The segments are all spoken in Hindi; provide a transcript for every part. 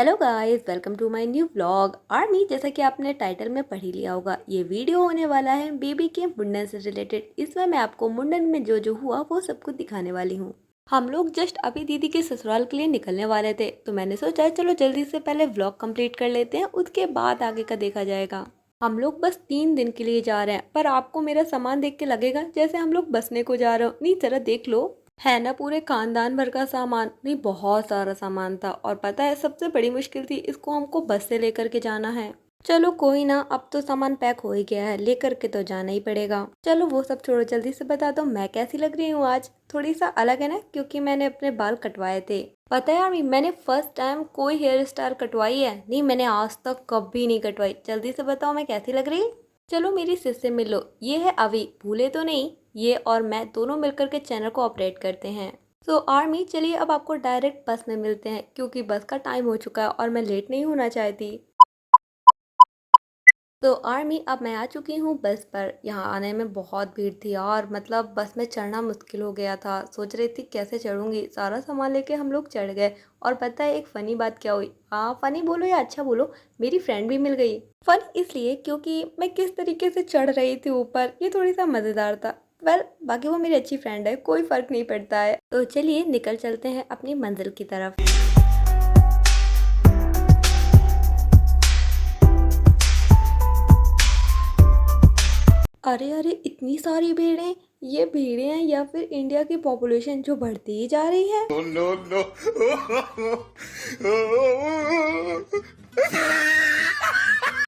Hello guys, welcome to my new vlog army. जैसा कि आपने टाइटल में पढ़ ही लिया होगा, ये वीडियो होने वाला है बेबी के मुंडन से रिलेटेड। इसमें मैं आपको मुंडन में जो जो हुआ वो सब कुछ दिखाने वाली हूँ। हम लोग जस्ट अभी दीदी के ससुराल के लिए निकलने वाले थे, तो मैंने सोचा चलो जल्दी से पहले व्लॉग कंप्लीट कर लेते हैं, उसके बाद आगे का देखा जाएगा। हम लोग बस 3 दिन के लिए जा रहे हैं, पर आपको मेरा सामान देख के लगेगा जैसे हम लोग बसने को जा रहे हो। नहीं, जरा देख लो, है ना पूरे खानदान भर का सामान। नहीं, बहुत सारा सामान था। और पता है सबसे बड़ी मुश्किल थी, इसको हमको बस से लेकर के जाना है। चलो कोई ना, अब तो सामान पैक हो ही गया है, लेकर के तो जाना ही पड़ेगा। चलो वो सब छोड़ो, जल्दी से बता दो मैं कैसी लग रही हूँ आज। थोड़ी सा अलग है ना, क्योंकि मैंने अपने बाल कटवाए थे। पता है यार, मैंने फर्स्ट टाइम कोई हेयर स्टाइल कटवाई है। नहीं, मैंने आज तक कभी नहीं कटवाई। जल्दी से बताओ मैं कैसी लग रही। चलो मेरी सिस से मिल लो, ये है अभी, भूले तो नहीं। ये और मैं दोनों मिलकर के चैनल को ऑपरेट करते हैं। सो आर्मी, चलिए अब आपको डायरेक्ट बस में मिलते हैं, क्योंकि बस का टाइम हो चुका है और मैं लेट नहीं होना चाहती। तो आर्मी, अब मैं आ चुकी हूँ बस पर। यहाँ आने में बहुत भीड़ थी और मतलब बस में चढ़ना मुश्किल हो गया था। सोच रही थी कैसे चढ़ूंगी, सारा सामान लेके हम लोग चढ़ गए। और पता है एक फ़नी बात क्या हुई? हाँ, फ़नी बोलो या अच्छा बोलो, मेरी फ्रेंड भी मिल गई। फन इसलिए क्योंकि मैं किस तरीके से चढ़ रही थी ऊपर, ये थोड़ी सा मज़ेदार था। वेल, बाकी वो मेरी अच्छी फ्रेंड है, कोई फ़र्क नहीं पड़ता है। तो चलिए निकल चलते हैं अपनी मंजिल की तरफ। अरे अरे, इतनी सारी भीड़ें! ये भीड़ें हैं या फिर इंडिया की पॉपुलेशन जो बढ़ती ही जा रही है? No, no.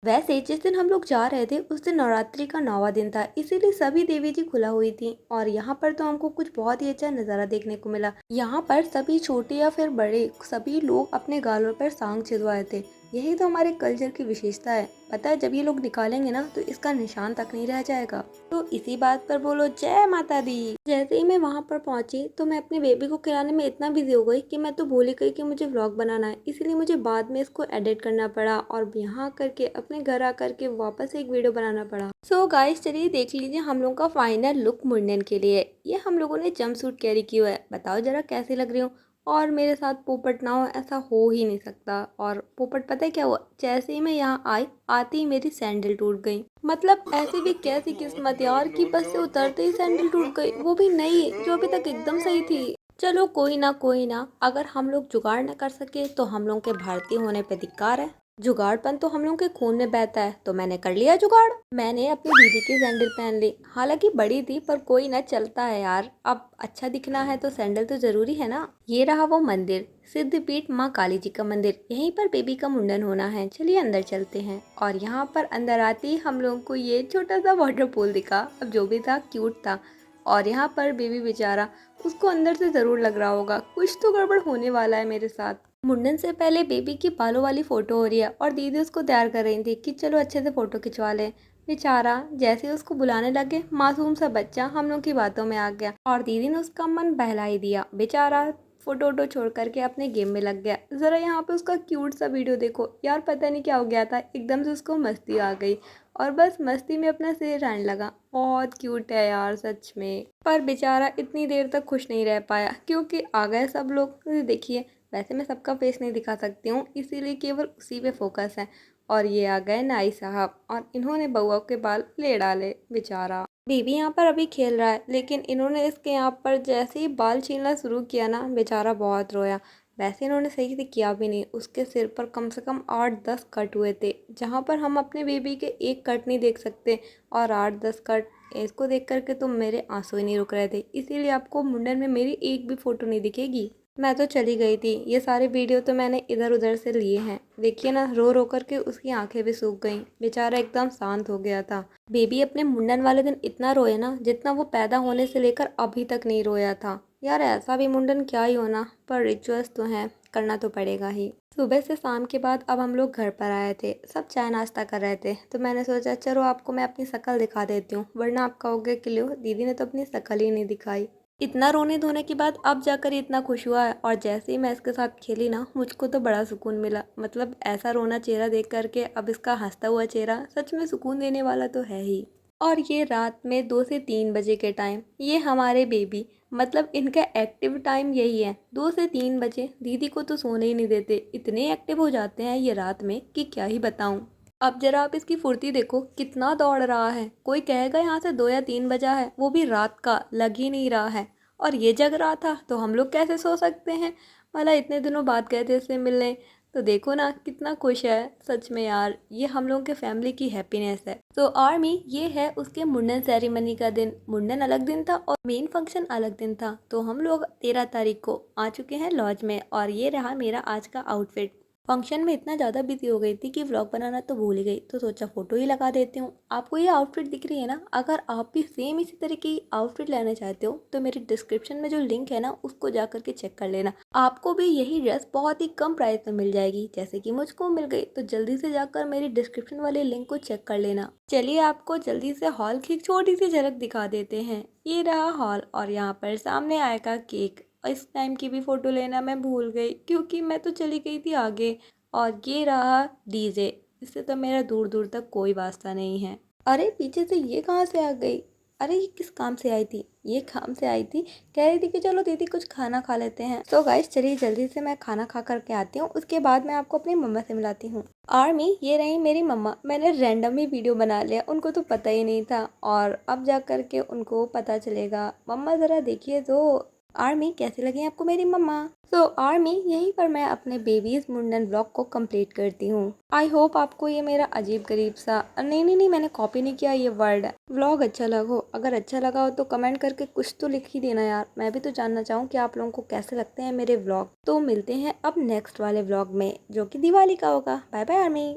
वैसे जिस दिन हम लोग जा रहे थे उस दिन नवरात्रि का 9वां दिन था, इसीलिए सभी देवी जी खुला हुई थी। और यहाँ पर तो हमको कुछ बहुत ही अच्छा नज़ारा देखने को मिला। यहाँ पर सभी छोटे या फिर बड़े सभी लोग अपने गालों पर सांग छिदवाए थे। यही तो हमारे कल्चर की विशेषता है। पता है जब ये लोग निकालेंगे ना तो इसका निशान तक नहीं रह जाएगा। तो इसी बात पर बोलो जय माता दी। जैसे ही मैं वहाँ पर पहुंची तो मैं अपने बेबी को खिलाने में इतना बिजी हो गई कि मैं तो भूल ही गई कि मुझे व्लॉग बनाना है। इसलिए मुझे बाद में इसको एडिट करना पड़ा और यहाँ करके अपने घर आकर के वापस एक वीडियो बनाना पड़ा। सो गाइस, चलिए देख लीजिए हम लोग का फाइनल लुक मुंडन के लिए। ये हम लोगों ने जंप सूट कैरी किया है। बताओ जरा कैसी लग रही हूँ। और मेरे साथ पोपट ना हो ऐसा हो ही नहीं सकता। और पोपट पता है क्या हुआ? जैसे ही मैं यहाँ आई, आती ही मेरी सैंडल टूट गई। मतलब ऐसी भी कैसी किस्मत यार कि बस से उतरते ही सैंडल टूट गई, वो भी नई जो अभी तक एकदम सही थी। चलो कोई ना कोई ना, अगर हम लोग जुगाड़ न कर सके तो हम लोग के भारतीय होने पे धिक्कार है। जुगाड़पन तो हम लोग के खून में बहता है, तो मैंने कर लिया जुगाड़। मैंने अपनी दीदी की सैंडल पहन ली, हालांकि बड़ी थी पर कोई ना, चलता है यार। अब अच्छा दिखना है तो सैंडल तो जरूरी है ना। ये रहा वो मंदिर, सिद्धपीठ माँ काली जी का मंदिर। यहीं पर बेबी का मुंडन होना है। चलिए अंदर चलते हैं। और यहाँ पर अंदर आते ही हम लोगों को ये छोटा सा वाटर पूल दिखा। अब जो भी था क्यूट था। और यहाँ पर बेबी बेचारा, उसको अंदर से ज़रूर लग रहा होगा कुछ तो गड़बड़ होने वाला है मेरे साथ। मुंडन से पहले बेबी की बालों वाली फ़ोटो हो रही है और दीदी उसको तैयार कर रही थी कि चलो अच्छे से फ़ोटो खिंचवा लें। बेचारा जैसे ही उसको बुलाने लगे, मासूम सा बच्चा हम लोग की बातों में आ गया और दीदी ने उसका मन बहला ही दिया। बेचारा फोटो वोटो छोड़ करके अपने गेम में लग गया। ज़रा यहाँ पे उसका क्यूट सा वीडियो देखो यार, पता नहीं क्या हो गया था, एकदम से उसको मस्ती आ गई और बस मस्ती में अपना सिर रहने लगा। बहुत क्यूट है यार सच में। पर बेचारा इतनी देर तक खुश नहीं रह पाया क्योंकि आ गए सब लोग। देखिए, वैसे मैं सबका फेस नहीं दिखा सकती हूँ, इसीलिए केवल उसी पे फोकस है। और ये आ गए नाई साहब और इन्होंने बउआ के बाल ले डाले। बेचारा बेबी यहाँ पर अभी खेल रहा है, लेकिन इन्होंने इसके यहाँ पर जैसे ही बाल छीलना शुरू किया ना, बेचारा बहुत रोया। वैसे इन्होंने सही से किया भी नहीं, उसके सिर पर कम से कम 8-10 कट हुए थे, जहाँ पर हम अपने बेबी के एक कट नहीं देख सकते और 8-10 कट। इसको देख करके तो मेरे आंसू ही नहीं रुक रहे थे। इसीलिए आपको मुंडन में मेरी एक भी फ़ोटो नहीं दिखेगी। मैं तो चली गई थी। ये सारे वीडियो तो मैंने इधर उधर से लिए हैं। देखिए ना, रो रो करके उसकी आंखें भी सूख गईं। बेचारा एकदम शांत हो गया था। बेबी अपने मुंडन वाले दिन इतना रोए ना, जितना वो पैदा होने से लेकर अभी तक नहीं रोया था। यार ऐसा भी मुंडन क्या ही होना, पर रिचुअल्स तो हैं, करना तो पड़ेगा ही। सुबह से शाम के बाद अब हम लोग घर पर आए थे। सब चाय नाश्ता कर रहे थे, तो मैंने सोचा चलो आपको मैं अपनी शक्ल दिखा देती हूँ, वरना आप कहोगे कि लो दीदी ने तो अपनी शक्ल ही नहीं दिखाई। इतना रोने धोने के बाद अब जाकर इतना खुश हुआ है। और जैसे ही मैं इसके साथ खेली ना, मुझको तो बड़ा सुकून मिला। मतलब ऐसा रोना चेहरा देख करके अब इसका हंसता हुआ चेहरा सच में सुकून देने वाला तो है ही। और ये रात में 2 से 3 बजे के टाइम ये हमारे बेबी मतलब इनका एक्टिव टाइम यही है, 2 से 3 बजे। दीदी को तो सोने ही नहीं देते, इतने एक्टिव हो जाते हैं ये रात में कि क्या ही बताऊं। अब जरा आप इसकी फुर्ती देखो, कितना दौड़ रहा है। कोई कहेगा यहाँ से 2 या 3 बजा है, वो भी रात का, लग ही नहीं रहा है। और ये जग रहा था तो हम लोग कैसे सो सकते हैं। मतलब इतने दिनों बाद गए थे इससे मिलने, तो देखो ना कितना खुश है। सच में यार, ये हम लोगों के फैमिली की हैप्पीनेस है। तो आर्मी, ये है उसके मुंडन सेरेमनी का दिन। मुंडन अलग दिन था और मेन फंक्शन अलग दिन था। तो हम लोग 13 तारीख को आ चुके हैं लॉज में, और ये रहा मेरा आज का आउटफिट। फंक्शन में इतना ज़्यादा बिजी हो गई थी कि व्लॉग बनाना तो भूल ही गई, तो सोचा फ़ोटो ही लगा देती हूँ। आपको ये आउटफिट दिख रही है ना, अगर आप भी सेम इसी तरह की आउटफिट लेना चाहते हो तो मेरी डिस्क्रिप्शन में जो लिंक है ना, उसको जा करके चेक कर लेना। आपको भी यही ड्रेस बहुत ही कम प्राइस में मिल जाएगी, जैसे कि मुझको मिल गई। तो जल्दी से जाकर मेरी डिस्क्रिप्शन वाले लिंक को चेक कर लेना। चलिए आपको जल्दी से हॉल की एक छोटी सी झलक दिखा देते हैं। ये रहा हॉल, और यहाँ पर सामने आएगा केक। इस टाइम की भी फ़ोटो लेना मैं भूल गई, क्योंकि मैं तो चली गई थी आगे। और ये रहा डीजे, इससे तो मेरा दूर दूर तक कोई वास्ता नहीं है। अरे पीछे से ये कहाँ से आ गई। अरे ये किस काम से आई थी, ये काम से आई थी, कह रही थी कि चलो दीदी कुछ खाना खा लेते हैं। तो गाइस चलिए जल्दी से मैं खाना खा करके आती हूँ, उसके बाद मैं आपको अपनी मम्मा से मिलाती हूँ। आर्मी, ये रही मेरी मम्मा। मैंने रैंडम ही वीडियो बना लिया, उनको तो पता ही नहीं था, और अब जा कर के उनको पता चलेगा। मम्मा ज़रा देखिए तो। आर्मी, कैसी लगी आपको मेरी मम्मा। तो आर्मी, यहीं पर मैं अपने बेबीज मुंडन व्लॉग को कंप्लीट करती हूँ। आई होप आपको ये मेरा अजीब गरीब सा, नहीं नहीं नहीं, मैंने कॉपी नहीं किया ये वर्ड, व्लॉग अच्छा लगा हो। अगर अच्छा लगा हो तो कमेंट करके कुछ तो लिख ही देना यार, मैं भी तो जानना चाहूँ कि आप लोगों को कैसे लगते हैं मेरे व्लॉग। तो मिलते हैं अब नेक्स्ट वाले व्लॉग में, जो कि दिवाली का होगा। Bye bye army.